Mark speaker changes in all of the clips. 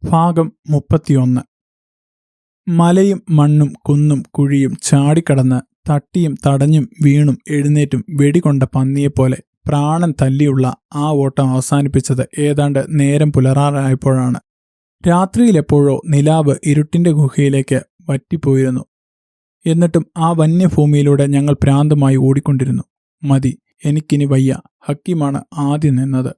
Speaker 1: ഭാഗം 31. മലയും മണ്ണും കുന്നും കുഴിയും ചാടിക്കടന്ന് തട്ടിയും തടഞ്ഞും വീണും എഴുന്നേറ്റും വെടികൊണ്ട പന്നിയെപ്പോലെ പ്രാണൻ തല്ലിയുള്ള ആ ഓട്ടം അവസാനിപ്പിച്ചത് ഏതാണ്ട് നേരം പുലരാറായപ്പോഴാണ്. രാത്രിയിലെപ്പോഴോ നിലാവ് ഇരുട്ടിന്റെ ഗുഹയിലേക്ക് വറ്റിപ്പോയിരുന്നു. എന്നിട്ടും ആ വന്യഭൂമിയിലൂടെ ഞങ്ങൾ ഭ്രാന്തമായി ഓടിക്കൊണ്ടിരുന്നു. മതി, എനിക്കിനി വയ്യ. ഹക്കീമാണ് ആദ്യം നിന്നത്.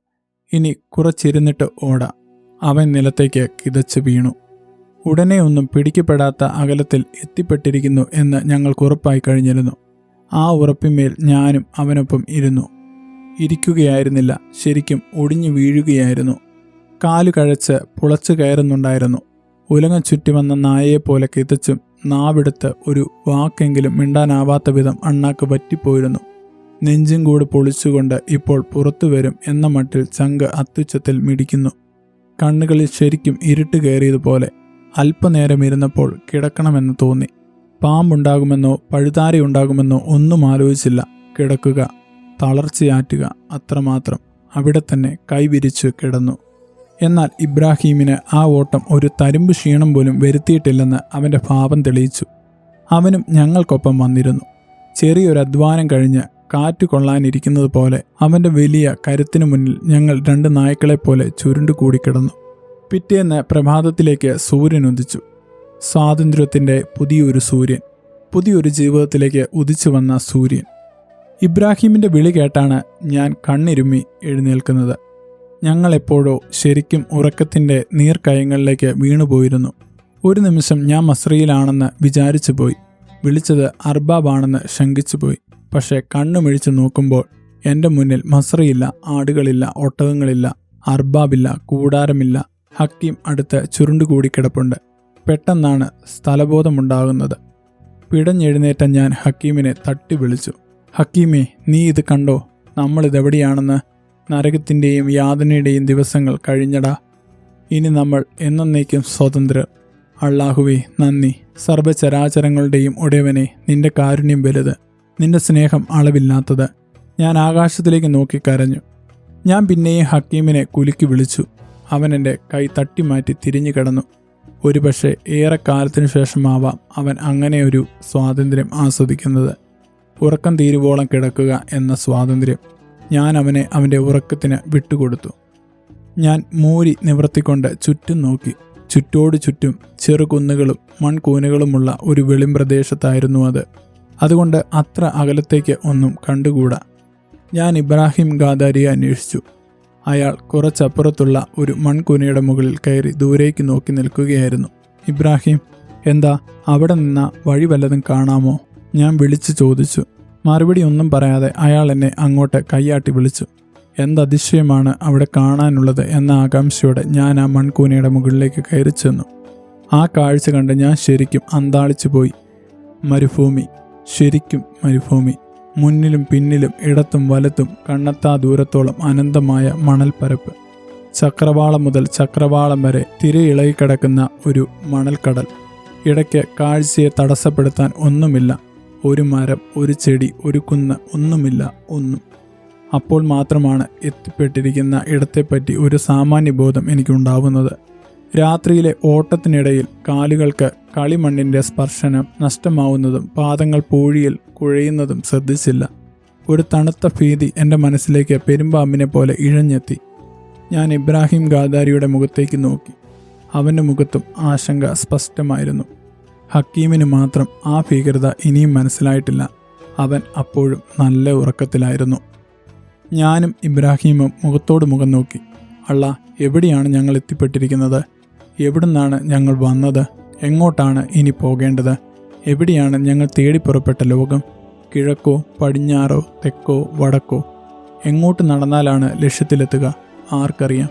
Speaker 1: ഇനി കുറച്ചിരുന്നിട്ട് ഓടാം. അവൻ നിലത്തേക്ക് കിതച്ച് വീണു. ഉടനെ ഒന്നും പിടിക്കപ്പെടാത്ത അകലത്തിൽ എത്തിപ്പെട്ടിരിക്കുന്നു എന്ന് ഞങ്ങൾക്ക് ഉറപ്പായി കഴിഞ്ഞിരുന്നു. ആ ഉറപ്പിന്മേൽ ഞാനും അവനൊപ്പം ഇരുന്നു. ഇരിക്കുകയായിരുന്നില്ല, ശരിക്കും ഒടിഞ്ഞു വീഴുകയായിരുന്നു. കാലു കഴച്ച് പുളച്ചു കയറുന്നുണ്ടായിരുന്നു. ഉലകം ചുറ്റി വന്ന നായയെപ്പോലെ കിതച്ചും നാവെടുത്ത് ഒരു വാക്കെങ്കിലും മിണ്ടാനാവാത്ത വിധം അണ്ണാക്ക് വറ്റിപ്പോയിരുന്നു. നെഞ്ചും കൂട് പൊളിച്ചുകൊണ്ട് ഇപ്പോൾ പുറത്തു വരും എന്ന മട്ടിൽ ചങ്ക് അത്യുച്ചത്തിൽ മിടിക്കുന്നു. കണ്ണുകളിൽ ശരിക്കും ഇരുട്ട് കയറിയതുപോലെ. അല്പനേരം ഇരുന്നപ്പോൾ കിടക്കണമെന്ന് തോന്നി. പാമ്പുണ്ടാകുമെന്നോ പഴുതാരയുണ്ടാകുമെന്നോ ഒന്നും ആലോചിച്ചില്ല. കിടക്കുക, തളർച്ചയാറ്റുക, അത്രമാത്രം. അവിടെ തന്നെ കൈവിരിച്ചു കിടന്നു. എന്നാൽ ഇബ്രാഹീമിന് ആ ഓട്ടം ഒരു തരിമ്പ് ക്ഷീണം പോലും വരുത്തിയിട്ടില്ലെന്ന് അവൻ്റെ ഭാവം തെളിയിച്ചു. അവനും ഞങ്ങൾക്കൊപ്പം വന്നിരുന്നു. ചെറിയൊരു അധ്വാനം കഴിഞ്ഞ് കാറ്റ് കൊള്ളാനിരിക്കുന്നത് പോലെ അവൻ്റെ വലിയ കരുത്തിനു മുന്നിൽ ഞങ്ങൾ രണ്ട് നായ്ക്കളെപ്പോലെ ചുരുണ്ടുകൂടി കിടന്നു. പിറ്റേന്ന് പ്രഭാതത്തിലേക്ക് സൂര്യൻ ഉദിച്ചു. സ്വാതന്ത്ര്യത്തിൻ്റെ പുതിയൊരു സൂര്യൻ, പുതിയൊരു ജീവിതത്തിലേക്ക് ഉദിച്ചു വന്ന സൂര്യൻ. ഇബ്രാഹീമിൻ്റെ വിളി കേട്ടാണ് ഞാൻ കണ്ണിരുമ്മി എഴുന്നേൽക്കുന്നത്. ഞങ്ങളെപ്പോഴോ ശരിക്കും ഉറക്കത്തിൻ്റെ നീർക്കയങ്ങളിലേക്ക് വീണുപോയിരുന്നു. ഒരു നിമിഷം ഞാൻ മസ്രയിലാണെന്ന് വിചാരിച്ചു പോയി. വിളിച്ചത് അർബാബാണെന്ന് ശങ്കിച്ചുപോയി. പക്ഷേ കണ്ണുമിഴിച്ചു നോക്കുമ്പോൾ എൻ്റെ മുന്നിൽ മസ്രയില്ല, ആടുകളില്ല, ഒട്ടകങ്ങളില്ല, അർബാബില്ല, കൂടാരമില്ല. ഹക്കീം അടുത്ത് ചുരുണ്ടുകൂടി കിടപ്പുണ്ട്. പെട്ടെന്നാണ് സ്ഥലബോധമുണ്ടാകുന്നത്. പിടഞ്ഞെഴുന്നേറ്റ ഞാൻ ഹക്കീമിനെ തട്ടി വിളിച്ചു. ഹക്കീമേ, നീ ഇത് കണ്ടോ? നമ്മളിതെവിടെയാണെന്ന്? നരകത്തിൻ്റെയും യാതനയുടെയും ദിവസങ്ങൾ കഴിഞ്ഞടാ. ഇനി നമ്മൾ എന്നേക്കും സ്വതന്ത്രർ. അള്ളാഹുവേ നന്ദി. സർവ്വചരാചരങ്ങളുടെയും ഉടയവനെ, നിന്റെ കാരുണ്യം വലുത്, നിന്റെ സ്നേഹം അളവില്ലാത്തത്. ഞാൻ ആകാശത്തിലേക്ക് നോക്കി കരഞ്ഞു. ഞാൻ പിന്നെയും ഹക്കീമിനെ കുലുക്കി വിളിച്ചു. അവൻ എൻ്റെ കൈ തട്ടിമാറ്റി തിരിഞ്ഞു കിടന്നു. ഒരുപക്ഷെ ഏറെക്കാലത്തിനു ശേഷമാവാം അവൻ അങ്ങനെയൊരു സ്വാതന്ത്ര്യം ആസ്വദിക്കുന്നത്. ഉറക്കം തീരുവോളം കിടക്കുക എന്ന സ്വാതന്ത്ര്യം. ഞാൻ അവനെ അവൻ്റെ ഉറക്കത്തിന് വിട്ടുകൊടുത്തു. ഞാൻ മൂരി നിവർത്തിക്കൊണ്ട് ചുറ്റും നോക്കി. ചുറ്റോട് ചുറ്റും ചെറുകുന്നുകളും മൺകൂനുകളുമുള്ള ഒരു വെളിമ്പ്രദേശത്തായിരുന്നു അത്. അതുകൊണ്ട് അത്ര അകലത്തേക്ക് ഒന്നും കണ്ടുകൂടാ. ഞാൻ ഇബ്രാഹിം ഗാദാരിയെ അന്വേഷിച്ചു. അയാൾ കുറച്ചപ്പുറത്തുള്ള ഒരു മൺകൂനയുടെ മുകളിൽ കയറി ദൂരേക്ക് നോക്കി നിൽക്കുകയായിരുന്നു. ഇബ്രാഹിം, എന്താ അവിടെ നിന്ന വഴി വല്ലതും കാണാമോ? ഞാൻ വിളിച്ചു ചോദിച്ചു. മറുപടി ഒന്നും പറയാതെ അയാൾ എന്നെ അങ്ങോട്ട് കൈയാട്ടി വിളിച്ചു. എന്തതിശയമാണ് അവിടെ കാണാനുള്ളത് എന്ന ആകാംക്ഷയോടെ ഞാൻ ആ മൺകൂനയുടെ മുകളിലേക്ക് കയറി ചെന്നു. ആ കാഴ്ച കണ്ട് ഞാൻ ശരിക്കും അന്താളിച്ചു പോയി. മരുഭൂമി, ശരിക്കും മരുഭൂമി. മുന്നിലും പിന്നിലും ഇടത്തും വലത്തും കണ്ണെത്താ ദൂരത്തോളം അനന്തമായ മണൽപ്പരപ്പ്. ചക്രവാളം മുതൽ ചക്രവാളം വരെ തിരയിളകിക്കിടക്കുന്ന ഒരു മണൽക്കടൽ. ഇടയ്ക്ക് കാഴ്ചയെ തടസ്സപ്പെടുത്താൻ ഒന്നുമില്ല. ഒരു മരം, ഒരു ചെടി, ഒരു കുന്ന്, ഒന്നുമില്ല, ഒന്നും. അപ്പോൾ മാത്രമാണ് എത്തിപ്പെട്ടിരിക്കുന്ന ഇടത്തെപ്പറ്റി ഒരു സാമാന്യബോധം എനിക്കുണ്ടാവുന്നത്. രാത്രിയിലെ ഓട്ടത്തിനിടയിൽ കാലുകൾക്ക് കളിമണ്ണിൻ്റെ സ്പർശനം നഷ്ടമാവുന്നതും പാദങ്ങൾ പൂഴിയിൽ കുഴയുന്നതും ശ്രദ്ധിച്ചില്ല. ഒരു തണുത്ത ഭീതി എൻ്റെ മനസ്സിലേക്ക് പെരുമ്പാമ്പിനെ പോലെ ഇഴഞ്ഞെത്തി. ഞാൻ ഇബ്രാഹിം ഗാദാരിയുടെ മുഖത്തേക്ക് നോക്കി. അവൻ്റെ മുഖത്തും ആശങ്ക സ്പഷ്ടമായിരുന്നു. ഹക്കീമിന് മാത്രം ആ ഭീകരത ഇനിയും മനസ്സിലായിട്ടില്ല. അവൻ അപ്പോഴും നല്ല ഉറക്കത്തിലായിരുന്നു. ഞാനും ഇബ്രാഹീമും മുഖത്തോട് മുഖം നോക്കി. അള്ളാ, എവിടെയാണ് ഞങ്ങൾ എത്തിപ്പെട്ടിരിക്കുന്നത്? എവിടുന്നാണ് ഞങ്ങൾ വന്നത്? എങ്ങോട്ടാണ് ഇനി പോകേണ്ടത്? എവിടെയാണ് ഞങ്ങൾ തേടിപ്പുറപ്പെട്ട ലോകം? കിഴക്കോ പടിഞ്ഞാറോ തെക്കോ വടക്കോ? എങ്ങോട്ട് നടന്നാലാണ് ലക്ഷ്യത്തിലെത്തുക? ആർക്കറിയാം.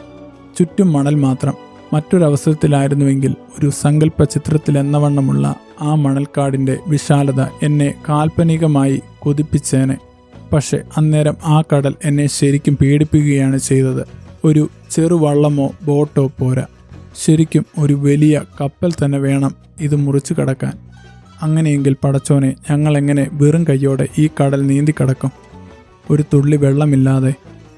Speaker 1: ചുറ്റും മണൽ മാത്രം. മറ്റൊരവസരത്തിലായിരുന്നുവെങ്കിൽ ഒരു സങ്കല്പ ചിത്രത്തിലെന്നവണ്ണമുള്ള ആ മണൽക്കാടിൻ്റെ വിശാലത എന്നെ കാൽപ്പനികമായി കൊതിപ്പിച്ചേനെ. പക്ഷെ അന്നേരം ആ കടൽ എന്നെ ശരിക്കും പേടിപ്പിക്കുകയാണ് ചെയ്തത്. ഒരു ചെറുവള്ളമോ ബോട്ടോ പോരാ, ശരിക്കും ഒരു വലിയ കപ്പൽ തന്നെ വേണം ഇത് മുറിച്ചു കടക്കാൻ. അങ്ങനെയെങ്കിൽ പടച്ചോനെ, ഞങ്ങളെങ്ങനെ വെറും കൈയോടെ ഈ കടൽ നീന്തി കടക്കും? ഒരു തുള്ളി വെള്ളമില്ലാതെ,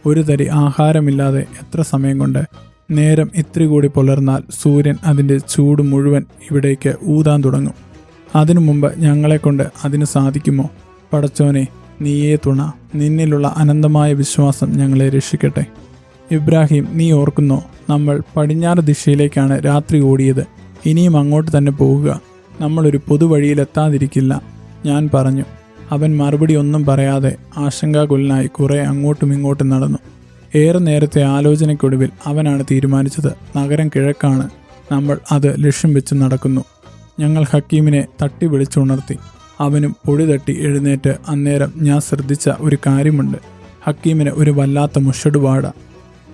Speaker 1: ഒരു തരി ആഹാരമില്ലാതെ എത്ര സമയം കൊണ്ട്? നേരം ഇത്തിരി കൂടി പുലർന്നാൽ സൂര്യൻ അതിൻ്റെ ചൂട് മുഴുവൻ ഇവിടേക്ക് ഊതാൻ തുടങ്ങും. അതിനു മുമ്പ് ഞങ്ങളെക്കൊണ്ട് അതിന് സാധിക്കുമോ? പടച്ചോനെ, നീയേ തുണ. നിന്നിലുള്ള അനന്തമായ വിശ്വാസം ഞങ്ങളെ രക്ഷിക്കട്ടെ. ഇബ്രാഹിം, നീ ഓർക്കുന്നോ, നമ്മൾ പടിഞ്ഞാറ് ദിശയിലേക്കാണ് രാത്രി ഓടിയത്. ഇനിയും അങ്ങോട്ട് തന്നെ പോവുക. നമ്മളൊരു പൊതുവഴിയിലെത്താതിരിക്കില്ല, ഞാൻ പറഞ്ഞു. അവൻ മറുപടി ഒന്നും പറയാതെ ആശങ്കാകുലനായി കുറെ അങ്ങോട്ടും ഇങ്ങോട്ടും നടന്നു. ഏറെ നേരത്തെ ആലോചനയ്ക്കൊടുവിൽ അവനാണ് തീരുമാനിച്ചത്. നഗരം കിഴക്കാണ്. നമ്മൾ അത് ലക്ഷ്യം വെച്ച് നടക്കുന്നു. ഞങ്ങൾ ഹക്കീമിനെ തട്ടി വിളിച്ചുണർത്തി. അവനും പൊടി തട്ടി എഴുന്നേറ്റ്. അന്നേരം ഞാൻ ശ്രദ്ധിച്ച ഒരു കാര്യമുണ്ട്. ഹക്കീമിന് ഒരു വല്ലാത്ത മുഷടുവാട.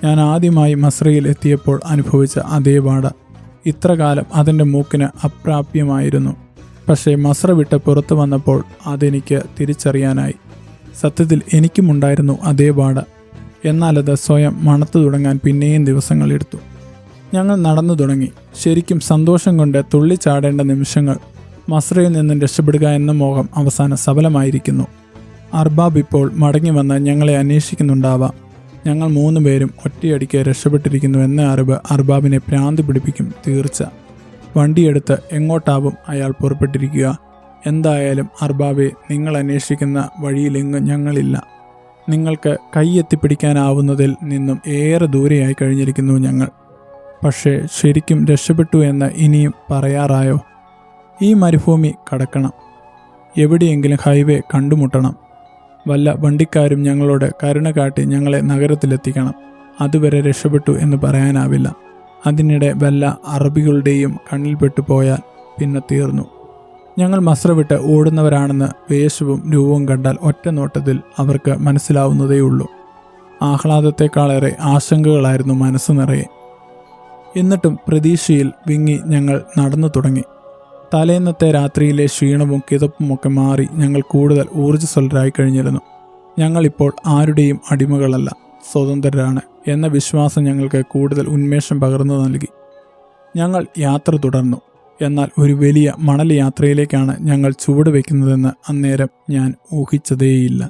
Speaker 1: ഞാൻ ആദ്യമായി മസ്രയിൽ എത്തിയപ്പോൾ അനുഭവിച്ച അതേ വാട. ഇത്രകാലം അതിൻ്റെ മൂക്കിന് അപ്രാപ്യമായിരുന്നു. പക്ഷേ മസ്ര വിട്ട് പുറത്തു വന്നപ്പോൾ അതെനിക്ക് തിരിച്ചറിയാനായി. സത്യത്തിൽ എനിക്കുമുണ്ടായിരുന്നു അതേ വാട. എന്നാലത് സ്വയം മണത്തു തുടങ്ങാൻ പിന്നെയും ദിവസങ്ങളെടുത്തു. ഞങ്ങൾ നടന്നു തുടങ്ങി. ശരിക്കും സന്തോഷം കൊണ്ട് തുള്ളിച്ചാടേണ്ട നിമിഷങ്ങൾ. മസ്രയിൽ നിന്നും രക്ഷപ്പെടുക എന്ന മോഹം അവസാനം സഫലമായിരിക്കുന്നു. അർബാബ് ഇപ്പോൾ മടങ്ങി വന്ന് ഞങ്ങളെ അന്വേഷിക്കുന്നുണ്ടാവാം. ഞങ്ങൾ 3 പേരും ഒറ്റയടിക്ക് രക്ഷപ്പെട്ടിരിക്കുന്നു എന്ന അറിവ് അർബാബിനെ ഭ്രാന്ത് പിടിപ്പിക്കും തീർച്ച. വണ്ടിയെടുത്ത് എങ്ങോട്ടാവും അയാൾ പുറപ്പെട്ടിരിക്കുക? എന്തായാലും അർബാബെ, നിങ്ങൾ അന്വേഷിക്കുന്ന വഴിയിലെങ്ങും ഞങ്ങളില്ല. നിങ്ങൾക്ക് കൈയെത്തിപ്പിടിക്കാനാവുന്നതിൽ നിന്നും ഏറെ ദൂരെയായി കഴിഞ്ഞിരിക്കുന്നു ഞങ്ങൾ. പക്ഷേ ശരിക്കും രക്ഷപ്പെട്ടു എന്ന് ഇനിയും പറയാറായോ? ഈ മരുഭൂമി കടക്കണം. എവിടെയെങ്കിലും ഹൈവേ കണ്ടുമുട്ടണം. വല്ല വണ്ടിക്കാരും ഞങ്ങളോട് കരുണ കാട്ടി ഞങ്ങളെ നഗരത്തിലെത്തിക്കണം. അതുവരെ രക്ഷപ്പെട്ടു എന്ന് പറയാനാവില്ല. അതിനിടെ വല്ല അറബികളുടെയും കണ്ണിൽപ്പെട്ടു പോയാൽ പിന്നെ തീർന്നു. ഞങ്ങൾ മസ്ര വിട്ട് ഓടുന്നവരാണെന്ന് വേഷവും രൂപവും കണ്ടാൽ ഒറ്റ നോട്ടത്തിൽ അവർക്ക് മനസ്സിലാവുന്നതേയുള്ളൂ. ആഹ്ലാദത്തെക്കാളേറെ ആശങ്കകളായിരുന്നു മനസ്സ് നിറയെ. എന്നിട്ടും പ്രതീക്ഷയിൽ വിങ്ങി ഞങ്ങൾ നടന്നു തുടങ്ങി. തലേന്നത്തെ രാത്രിയിലെ ക്ഷീണവും കിതപ്പുമൊക്കെ മാറി ഞങ്ങൾ കൂടുതൽ ഊർജ്ജസ്വലരായി കഴിഞ്ഞിരുന്നു. ഞങ്ങളിപ്പോൾ ആരുടെയും അടിമകളല്ല, സ്വതന്ത്രരാണ് എന്ന വിശ്വാസം ഞങ്ങൾക്ക് കൂടുതൽ ഉന്മേഷം പകർന്നു നൽകി. ഞങ്ങൾ യാത്ര തുടർന്നു. എന്നാൽ ഒരു വലിയ മണൽ യാത്രയിലേക്കാണ് ഞങ്ങൾ ചുവട് വയ്ക്കുന്നതെന്ന് അന്നേരം ഞാൻ ഊഹിച്ചതേയില്ല.